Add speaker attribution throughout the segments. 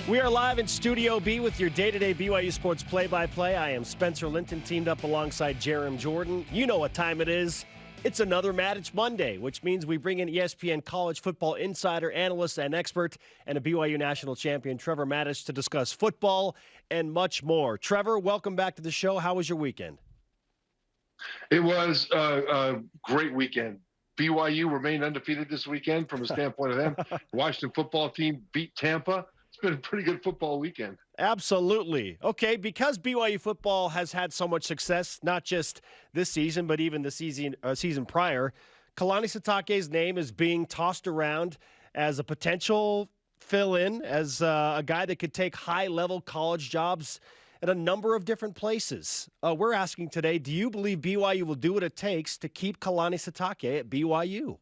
Speaker 1: We are live in Studio B with your day-to-day BYU Sports play-by-play. I am Spencer Linton, teamed up alongside Jarom Jordan. You know what time it is. It's another Matich Monday, which means we bring in ESPN college football insider, analyst, and expert, and a BYU national champion, Trevor Matich, to discuss football and much more. Trevor, welcome back to the show. How was your weekend?
Speaker 2: It was a great weekend. BYU remained undefeated this weekend from a standpoint of them. Washington football team beat Tampa. It's been a pretty good football weekend.
Speaker 1: Absolutely. Okay, because BYU football has had so much success, not just this season, but even the season prior, Kalani Sitake's name is being tossed around as a potential fill-in, as a guy that could take high-level college jobs at a number of different places. We're asking today, do you believe BYU will do what it takes to keep Kalani Sitake at BYU?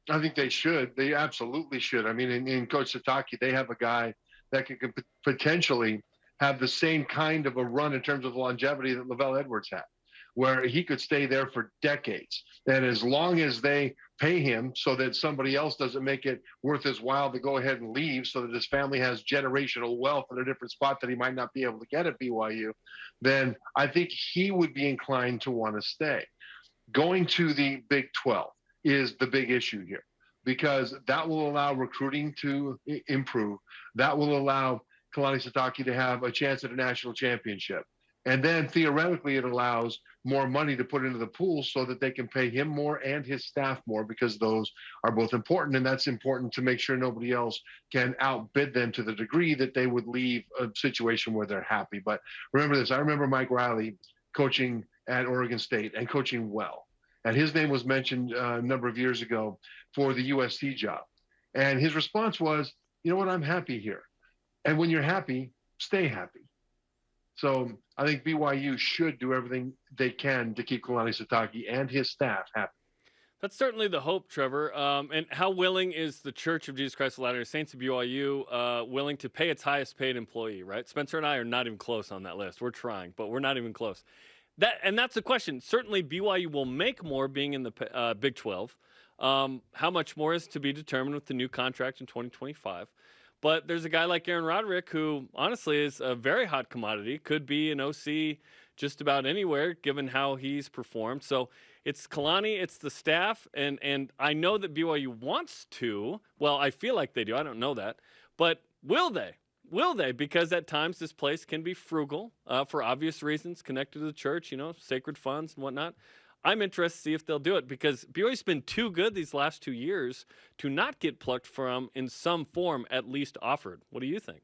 Speaker 2: I think they should. They absolutely should. I mean, in Coach Sitake, they have a guy that could potentially have the same kind of a run in terms of longevity that Lavelle Edwards had, where he could stay there for decades. And as long as they pay him so that somebody else doesn't make it worth his while to go ahead and leave, so that his family has generational wealth in a different spot that he might not be able to get at BYU, then I think he would be inclined to want to stay. Going to the Big 12 is the big issue here, because that will allow recruiting to improve. That will allow Kalani Sitake to have a chance at a national championship. And then theoretically, it allows more money to put into the pool so that they can pay him more and his staff more, because those are both important. And that's important to make sure nobody else can outbid them to the degree that they would leave a situation where they're happy. But remember this, I remember Mike Riley coaching at Oregon State and coaching well. And his name was mentioned a number of years ago for the USC job. And his response was, you know what, I'm happy here. And when you're happy, stay happy. So I think BYU should do everything they can to keep Kalani Sitake and his staff happy.
Speaker 3: That's certainly the hope, Trevor. And how willing is the Church of Jesus Christ of Latter-day Saints of BYU willing to pay its highest paid employee, right? Spencer and I are not even close on that list. We're trying, but we're not even close. That's the question. Certainly BYU will make more being in the Big 12. How much more is to be determined with the new contract in 2025. But there's a guy like Aaron Roderick who, honestly, is a very hot commodity, could be an OC just about anywhere, given how he's performed. So it's Kalani, it's the staff, and I know that BYU wants to. Well, I feel like they do. I don't know that. But will they? Will they? Because at times this place can be frugal for obvious reasons connected to the church, sacred funds and whatnot. I'm interested to see if they'll do it, because BYU's been too good these last 2 years to not get plucked from in some form, at least offered. What do you think?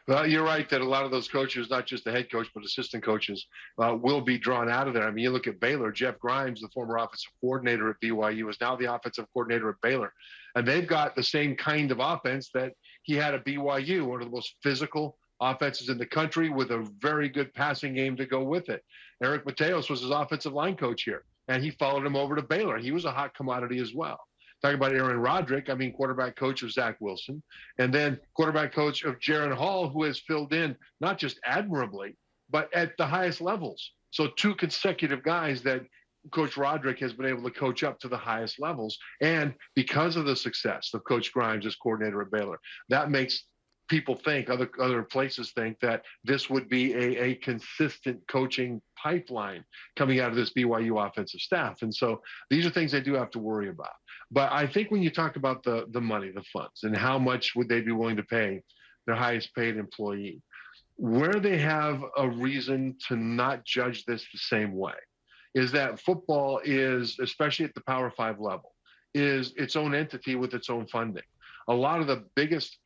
Speaker 2: Well, you're right that a lot of those coaches, not just the head coach, but assistant coaches, will be drawn out of there. I mean, you look at Baylor, Jeff Grimes, the former offensive coordinator at BYU, is now the offensive coordinator at Baylor. And they've got the same kind of offense that he had at BYU, one of the most physical offenses in the country with a very good passing game to go with it. Eric Mateos was his offensive line coach here, and he followed him over to Baylor. He was a hot commodity as well. Talking about Aaron Roderick, quarterback coach of Zach Wilson, and then quarterback coach of Jaron Hall, who has filled in not just admirably, but at the highest levels. So 2 consecutive guys that Coach Roderick has been able to coach up to the highest levels. And because of the success of Coach Grimes as coordinator at Baylor, that makes people think, other places think, that this would be a consistent coaching pipeline coming out of this BYU offensive staff. And so these are things they do have to worry about. But I think when you talk about the money, the funds, and how much would they be willing to pay their highest paid employee, where they have a reason to not judge this the same way is that football is, especially at the Power 5 level, is its own entity with its own funding. A lot of the biggest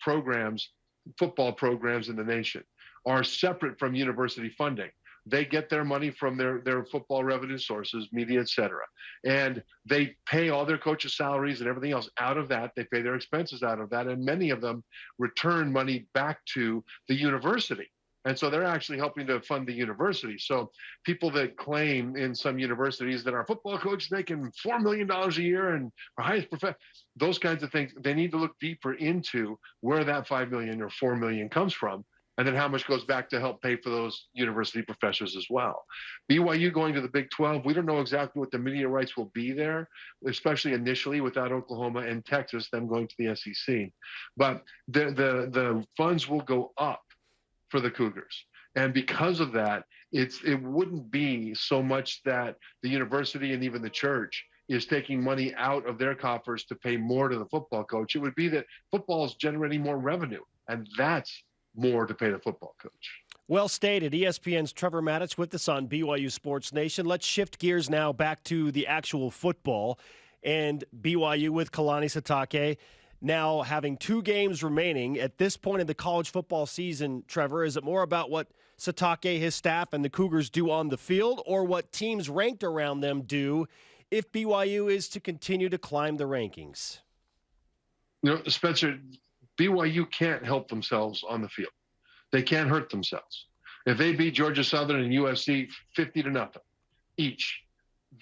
Speaker 2: football programs in the nation are separate from university funding. They get their money from their football revenue sources, media, et cetera. And they pay all their coaches' salaries and everything else out of that. They pay their expenses out of that. And many of them return money back to the university. And so they're actually helping to fund the university. So people that claim in some universities that our football coach is making $4 million a year and our highest those kinds of things, they need to look deeper into where that $5 million or $4 million comes from, And then how much goes back to help pay for those university professors as well. BYU going to the Big 12, we don't know exactly what the media rights will be there, especially initially without Oklahoma and Texas, them going to the SEC. But the funds will go up for the Cougars. And because of that, it wouldn't be so much that the university and even the church is taking money out of their coffers to pay more to the football coach. It would be that football is generating more revenue, and that's more to pay the football coach.
Speaker 1: Well stated. ESPN's Trevor Matich with us on BYU Sports Nation. Let's shift gears now back to the actual football and BYU with Kalani Sitake. Now having 2 games remaining at this point in the college football season, Trevor, is it more about what Sitake, his staff, and the Cougars do on the field, or what teams ranked around them do if BYU is to continue to climb the rankings?
Speaker 2: Spencer, BYU can't help themselves on the field. They can't hurt themselves. If they beat Georgia Southern and USC 50-0 each,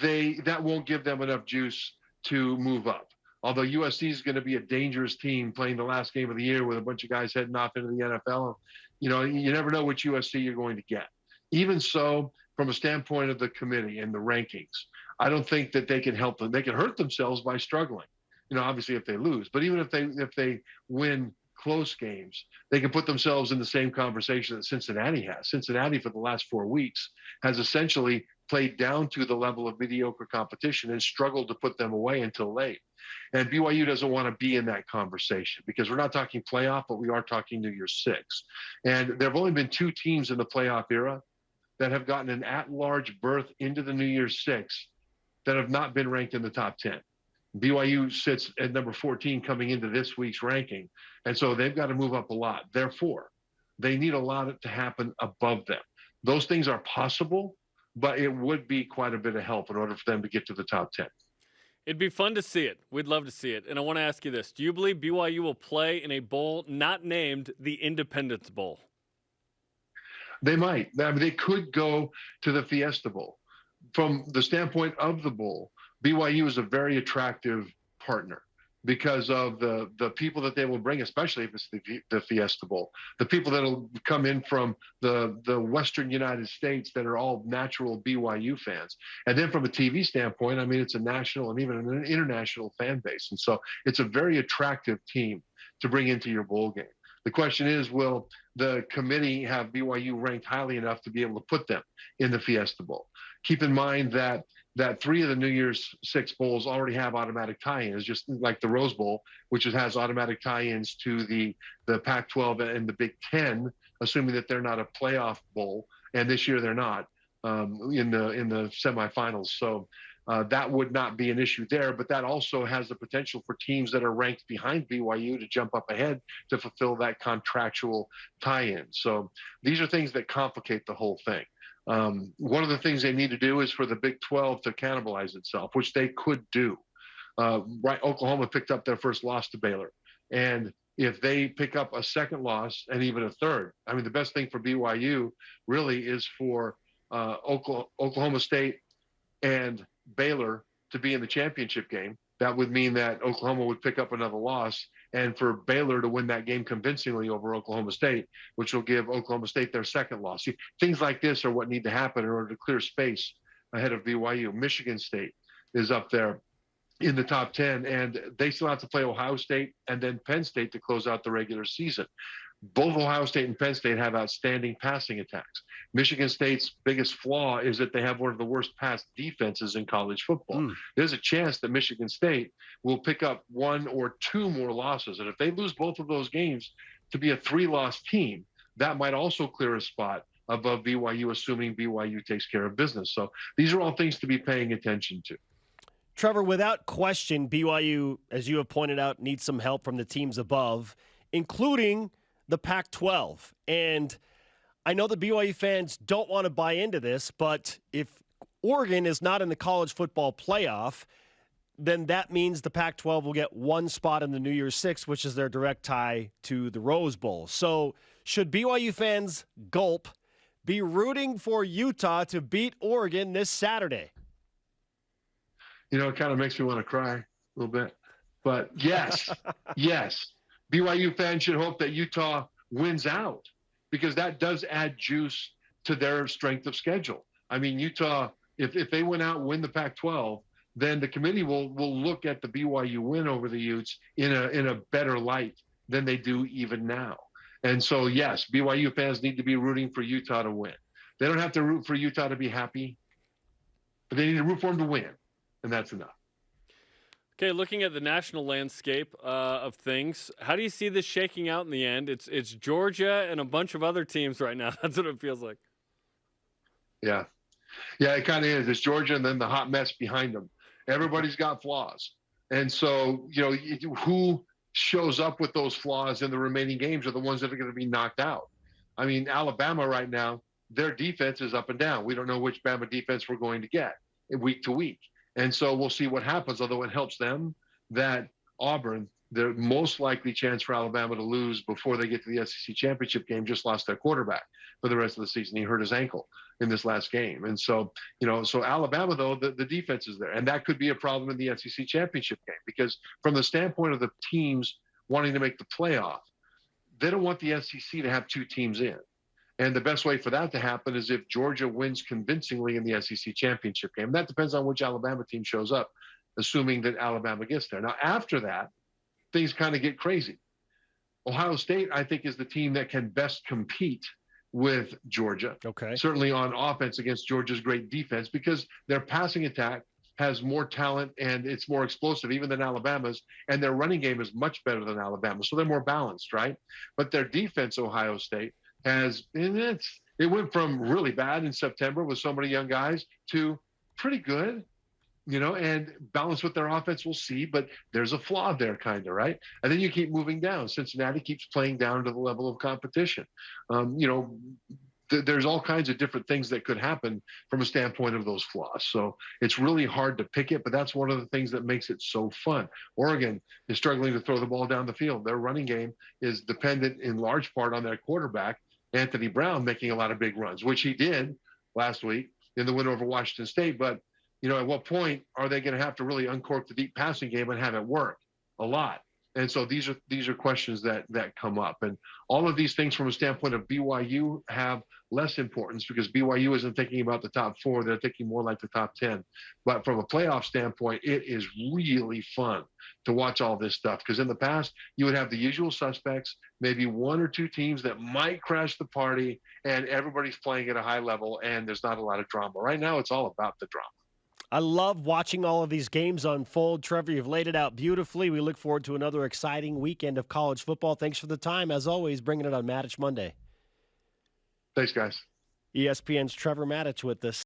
Speaker 2: that won't give them enough juice to move up. Although USC is going to be a dangerous team playing the last game of the year with a bunch of guys heading off into the NFL, you never know which USC you're going to get. Even so, from a standpoint of the committee and the rankings, I don't think that they can help them. They can hurt themselves by struggling. Obviously if they lose, but even if they win close games, they can put themselves in the same conversation that Cincinnati has. Cincinnati for the last 4 weeks has essentially played down to the level of mediocre competition and struggled to put them away until late. And BYU doesn't want to be in that conversation because we're not talking playoff, but we are talking New Year's Six. And there have only been 2 teams in the playoff era that have gotten an at-large berth into the New Year's Six that have not been ranked in the top 10. BYU sits at number 14 coming into this week's ranking. And so they've got to move up a lot. Therefore, they need a lot to happen above them. Those things are possible, but it would be quite a bit of help in order for them to get to the top 10.
Speaker 3: It'd be fun to see it. We'd love to see it. And I want to ask you this. Do you believe BYU will play in a bowl not named the Independence Bowl?
Speaker 2: They might. They could go to the Fiesta Bowl. From the standpoint of the bowl, BYU is a very attractive partner because of the people that they will bring, especially if it's the Fiesta Bowl. The people that will come in from the Western United States that are all natural BYU fans. And then from a TV standpoint, it's a national and even an international fan base. And so it's a very attractive team to bring into your bowl game. The question is, will the committee have BYU ranked highly enough to be able to put them in the Fiesta Bowl? Keep in mind that 3 of the New Year's Six bowls already have automatic tie-ins, just like the Rose Bowl, which has automatic tie-ins to the Pac-12 and the Big Ten, assuming that they're not a playoff bowl. And this year they're not in the semifinals. So that would not be an issue there. But that also has the potential for teams that are ranked behind BYU to jump up ahead to fulfill that contractual tie-in. So these are things that complicate the whole thing. One of the things they need to do is for the Big 12 to cannibalize itself, which they could do. Oklahoma picked up their first loss to Baylor. And if they pick up a second loss and even a third, the best thing for BYU really is for Oklahoma State and Baylor to be in the championship game. That would mean that Oklahoma would pick up another loss, and for Baylor to win that game convincingly over Oklahoma State, which will give Oklahoma State their second loss. See, things like this are what need to happen in order to clear space ahead of BYU. Michigan State is up there in the top 10, and they still have to play Ohio State and then Penn State to close out the regular season. Both Ohio State and Penn State have outstanding passing attacks. Michigan State's biggest flaw is that they have one of the worst pass defenses in college football. There's a chance that Michigan State will pick up 1 or 2 more losses. And if they lose both of those games to be a 3-loss team, that might also clear a spot above BYU, assuming BYU takes care of business. So these are all things to be paying attention to.
Speaker 1: Trevor, without question, BYU, as you have pointed out, needs some help from the teams above, including the Pac-12. And I know the BYU fans don't want to buy into this, but if Oregon is not in the college football playoff, then that means the Pac-12 will get 1 spot in the New Year's Six, which is their direct tie to the Rose Bowl. So should BYU fans be rooting for Utah to beat Oregon this Saturday?
Speaker 2: It kind of makes me want to cry a little bit. But yes, yes. BYU fans should hope that Utah wins out because that does add juice to their strength of schedule. I mean, Utah, if they went out and win the Pac-12, then the committee will look at the BYU win over the Utes in a better light than they do even now. And so, yes, BYU fans need to be rooting for Utah to win. They don't have to root for Utah to be happy, but they need to root for them to win, and that's enough.
Speaker 3: Okay, looking at the national landscape of things, how do you see this shaking out in the end? It's Georgia and a bunch of other teams right now. That's what it feels like.
Speaker 2: Yeah, it kind of is. It's Georgia and then the hot mess behind them. Everybody's got flaws. And so, who shows up with those flaws in the remaining games are the ones that are going to be knocked out. I mean, Alabama right now, their defense is up and down. We don't know which Bama defense we're going to get week to week. And so we'll see what happens, although it helps them that Auburn, the most likely chance for Alabama to lose before they get to the SEC championship game, just lost their quarterback for the rest of the season. He hurt his ankle in this last game. And so, so Alabama, though, the defense is there. And that could be a problem in the SEC championship game because from the standpoint of the teams wanting to make the playoff, they don't want the SEC to have two teams in. And the best way for that to happen is if Georgia wins convincingly in the SEC championship game. That depends on which Alabama team shows up, assuming that Alabama gets there. Now, after that, things kind of get crazy. Ohio State, I think, is the team that can best compete with Georgia.
Speaker 1: Okay.
Speaker 2: Certainly on offense against Georgia's great defense because their passing attack has more talent and it's more explosive even than Alabama's, and their running game is much better than Alabama. So they're more balanced, right? But their defense, Ohio State, it went from really bad in September with so many young guys to pretty good, and balance with their offense, we'll see, but there's a flaw there kind of, right? And then you keep moving down. Cincinnati keeps playing down to the level of competition. There's all kinds of different things that could happen from a standpoint of those flaws. So it's really hard to pick it, but that's one of the things that makes it so fun. Oregon is struggling to throw the ball down the field. Their running game is dependent in large part on their quarterback, Anthony Brown, making a lot of big runs, which he did last week in the win over Washington State. But, at what point are they going to have to really uncork the deep passing game and have it work? A lot. And so these are questions that come up. And all of these things from a standpoint of BYU have less importance because BYU isn't thinking about the top 4. They're thinking more like the top 10. But from a playoff standpoint, it is really fun to watch all this stuff because in the past, you would have the usual suspects, maybe one or two teams that might crash the party, and everybody's playing at a high level, and there's not a lot of drama. Right now, it's all about the drama.
Speaker 1: I love watching all of these games unfold. Trevor, you've laid it out beautifully. We look forward to another exciting weekend of college football. Thanks for the time, as always, bringing it on Matich Monday.
Speaker 2: Thanks, guys.
Speaker 1: ESPN's Trevor Matich with us.